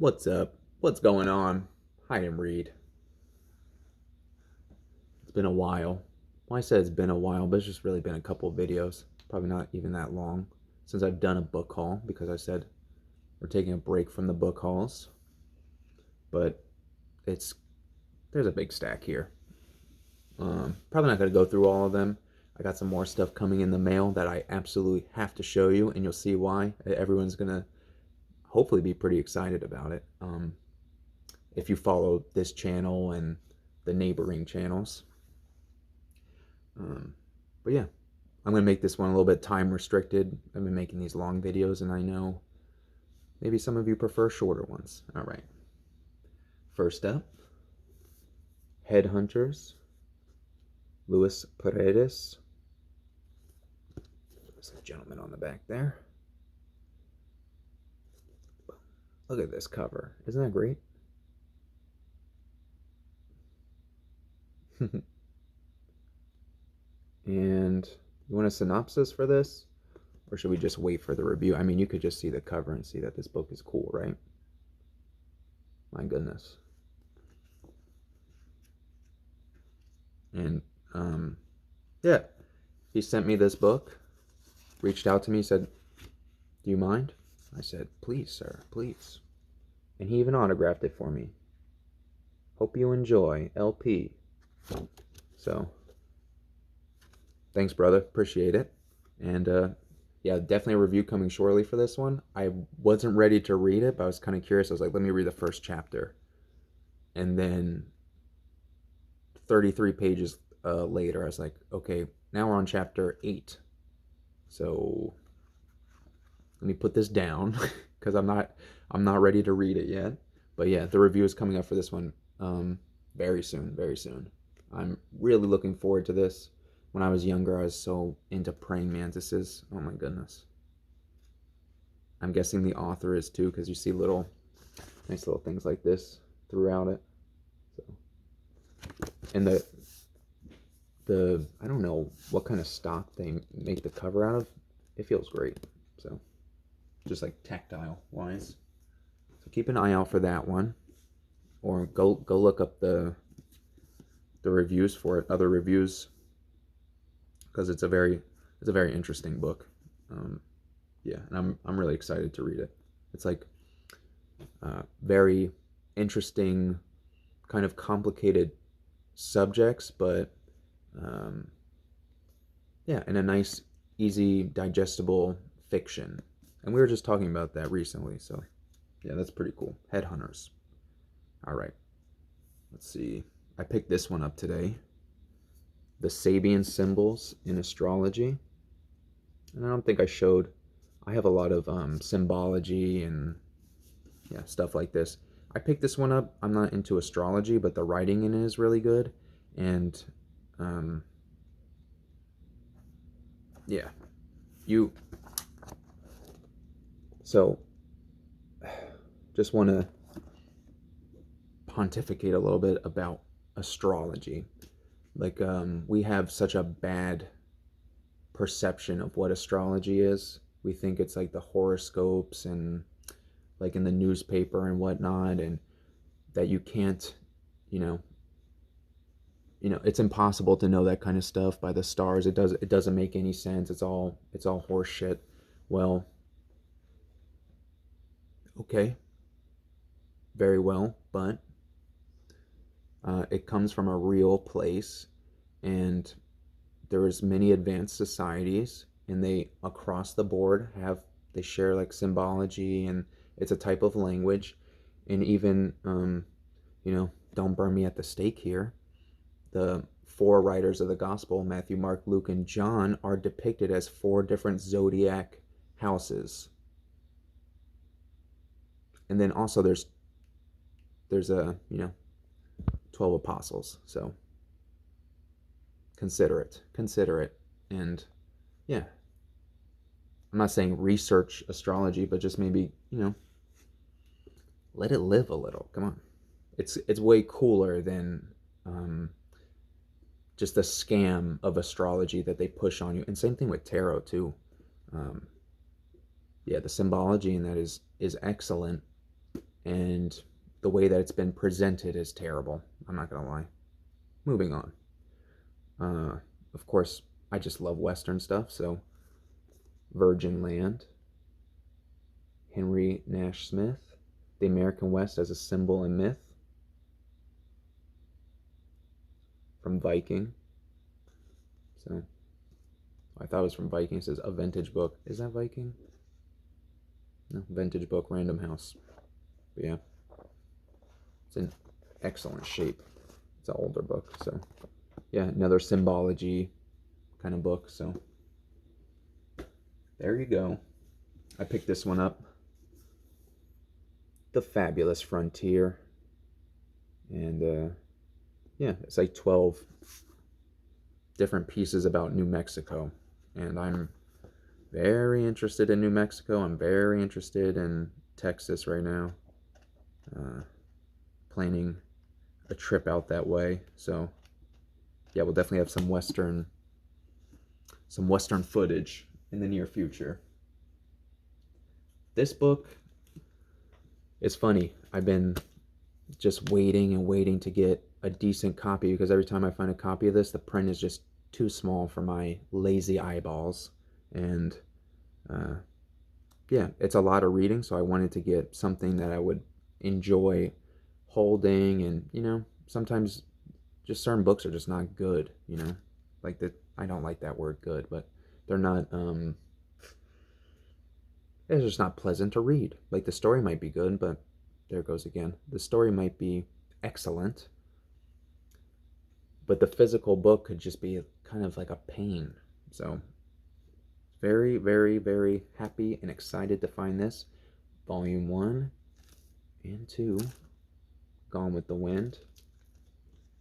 What's up? What's going on? Hi, I'm Reed. It's been a while. Well, I said it's been a while, but it's just really been a couple of videos. Probably not even that long since I've done a book haul because I said we're taking a break from the book hauls. But it's there's a big stack here. Probably not going to go through all of them. I got some more stuff coming in the mail that I absolutely have to show you, and you'll see why. Everyone's going to hopefully be pretty excited about it. If you follow this channel and the neighboring channels. Um, but yeah, I'm going to make this one a little bit time restricted. I've been making these long videos, and I know maybe some of you prefer shorter ones. All right. First up, Headhunters, Luis Paredes. There's a gentleman on the back there. Look at this cover. Isn't that great? And you want a synopsis for this? Or should we just wait for the review? I mean, you could just see the cover and see that this book is cool, right? My goodness. And yeah, he sent me this book, reached out to me, said, "Do you mind?" I said, "Please, sir, please." And he even autographed it for me. Hope you enjoy LP. So, thanks, brother. Appreciate it. And yeah, definitely a review coming shortly for this one. I wasn't ready to read it, but I was kind of curious. I was like, let me read the first chapter. And then 33 pages later, I was like, okay, now we're on chapter 8. So let me put this down because I'm not ready to read it yet. But yeah, the review is coming up for this one very soon, very soon. I'm really looking forward to this. When I was younger, I was so into praying mantises. Oh my goodness. I'm guessing the author is too because you see nice little things like this throughout it. So, and the I don't know what kind of stock they make the cover out of. It feels great. So just like tactile wise. So keep an eye out for that one, or go look up the reviews for it, other reviews, because it's a very interesting book. Yeah, and I'm really excited to read it. It's like very interesting, kind of complicated subjects, but um, yeah, in a nice, easy, digestible fiction. And we were just talking about that recently, so yeah, that's pretty cool. Headhunters. All right, let's see. I picked this one up today. The Sabian Symbols in Astrology. And I don't think I showed. I have a lot of symbology and yeah, stuff like this. I picked this one up. I'm not into astrology, but the writing in it is really good. And um, yeah, you. So just want to pontificate a little bit about astrology. Like we have such a bad perception of what astrology is. We think it's like the horoscopes and like in the newspaper and whatnot, and that you can't, you know, it's impossible to know that kind of stuff by the stars. It doesn't make any sense. It's all horse shit. Well, okay, very well, but it comes from a real place, and there's many advanced societies, and they across the board they share like symbology, and it's a type of language, and even don't burn me at the stake here. The four writers of the gospel, Matthew, Mark, Luke, and John, are depicted as four different zodiac houses. And then also there's a 12 apostles. So consider it, and yeah, I'm not saying research astrology, but just maybe let it live a little. Come on, it's way cooler than just the scam of astrology that they push on you. And same thing with tarot too. Um, yeah, the symbology in that is excellent, and the way that it's been presented is terrible. I'm not gonna lie. Moving on. Of course, I just love Western stuff, so Virgin Land, Henry Nash Smith, The American West as a Symbol and Myth, from Viking. So, I thought it was from Viking. It says a vintage book. Is that Viking? No, vintage book, Random House. But yeah, it's in excellent shape. It's an older book, so yeah, another symbology kind of book. So there you go. I picked this one up. The Fabulous Frontier. And yeah, it's like 12 different pieces about New Mexico. And I'm very interested in New Mexico. I'm very interested in Texas right now. Planning a trip out that way. So yeah, we'll definitely have some Western footage in the near future. This book is funny. I've been just waiting and waiting to get a decent copy, because every time I find a copy of this, the print is just too small for my lazy eyeballs. And yeah, it's a lot of reading, so I wanted to get something that I would enjoy holding. And sometimes just certain books are just not good, like that. I don't like that word good, but they're not it's just not pleasant to read. Like, the story might be good, but there it goes again. The story might be excellent, but the physical book could just be kind of like a pain. So very, very, very happy and excited to find this. Volume 1 and 2, Gone with the Wind,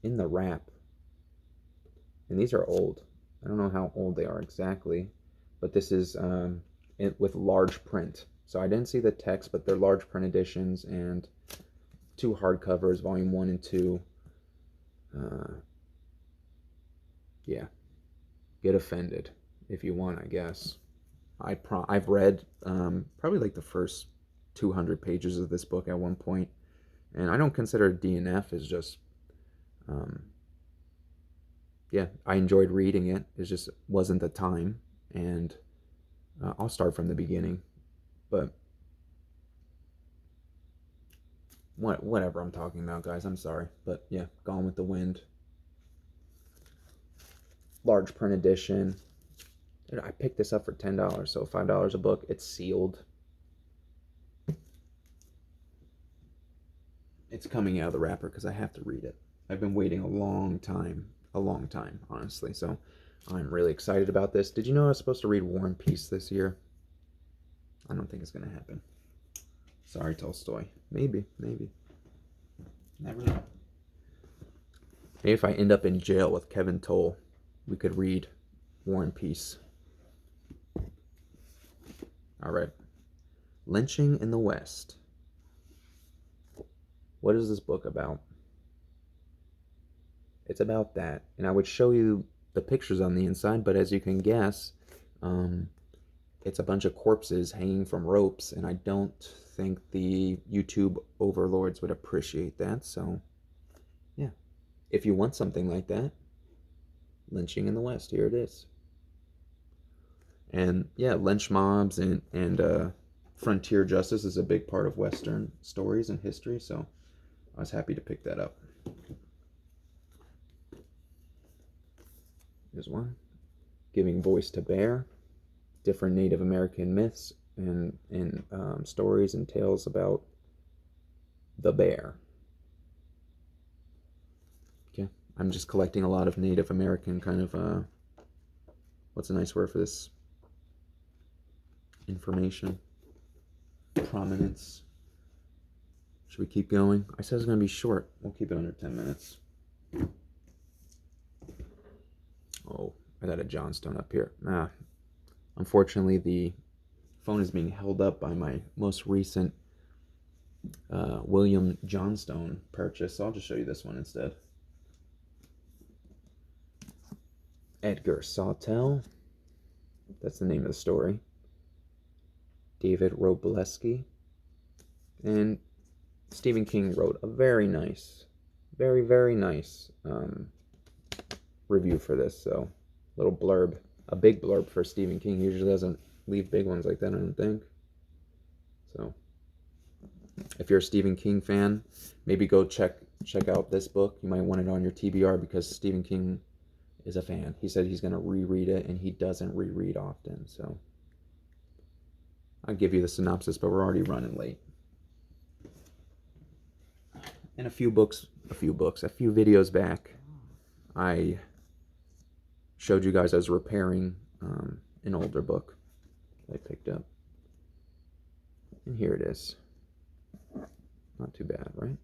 in the wrap. And these are old. I don't know how old they are exactly, but this is with large print. So I didn't see the text, but they're large print editions, and 2 hardcovers, volume 1 and 2. Yeah, get offended if you want, I guess. I've read probably like the first 200 pages of this book at one point, and I don't consider DNF as just yeah, I enjoyed reading it. It just wasn't the time, and I'll start from the beginning. But whatever I'm talking about, guys, I'm sorry. But yeah, Gone with the Wind, large print edition. I picked this up for $10, so $5 a book. It's sealed. It's coming out of the wrapper because I have to read it. I've been waiting a long time, honestly. So I'm really excited about this. Did you know I was supposed to read War and Peace this year? I don't think it's going to happen. Sorry, Tolstoy. Maybe. Never know. Maybe if I end up in jail with Kevin Toll, we could read War and Peace. All right. Lynching in the West. What is this book about? It's about that. And I would show you the pictures on the inside, but as you can guess, it's a bunch of corpses hanging from ropes, and I don't think the YouTube overlords would appreciate that. So, yeah. If you want something like that, Lynching in the West, here it is. And yeah, lynch mobs and frontier justice is a big part of Western stories and history, so I was happy to pick that up. Here's one. Giving Voice to Bear. Different Native American myths and stories and tales about the bear. Okay, I'm just collecting a lot of Native American kind of, what's a nice word for this? Information. Prominence. Should we keep going? I said it's going to be short. We'll keep it under 10 minutes. Oh, I got a Johnstone up here. Unfortunately, the phone is being held up by my most recent William Johnstone purchase, so I'll just show you this one instead. Edgar Sawtelle. That's the name of the story. David Robleski. And Stephen King wrote a very nice, very, very nice review for this. So, little blurb, a big blurb for Stephen King. He usually doesn't leave big ones like that, I don't think. So, if you're a Stephen King fan, maybe go check out this book. You might want it on your TBR because Stephen King is a fan. He said he's going to reread it, and he doesn't reread often. So, I'll give you the synopsis, but we're already running late. And a few videos back, I showed you guys I was repairing an older book I picked up. And here it is. Not too bad, right?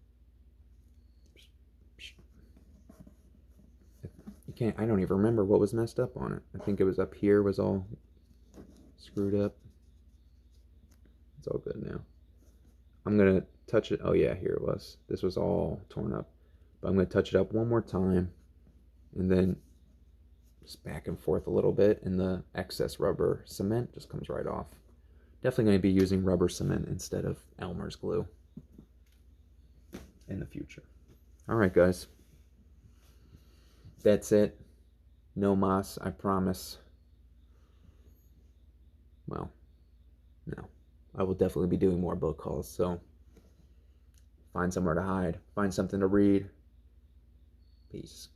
You can't, I don't even remember what was messed up on it. I think it was up here was all screwed up. It's all good now. I'm going to touch it. Oh yeah, here it was. This was all torn up. But I'm going to touch it up one more time. And then just back and forth a little bit. And the excess rubber cement just comes right off. Definitely going to be using rubber cement instead of Elmer's glue in the future. Alright guys. That's it. No mas, I promise. Well, no. I will definitely be doing more book hauls, so find somewhere to hide. Find something to read. Peace.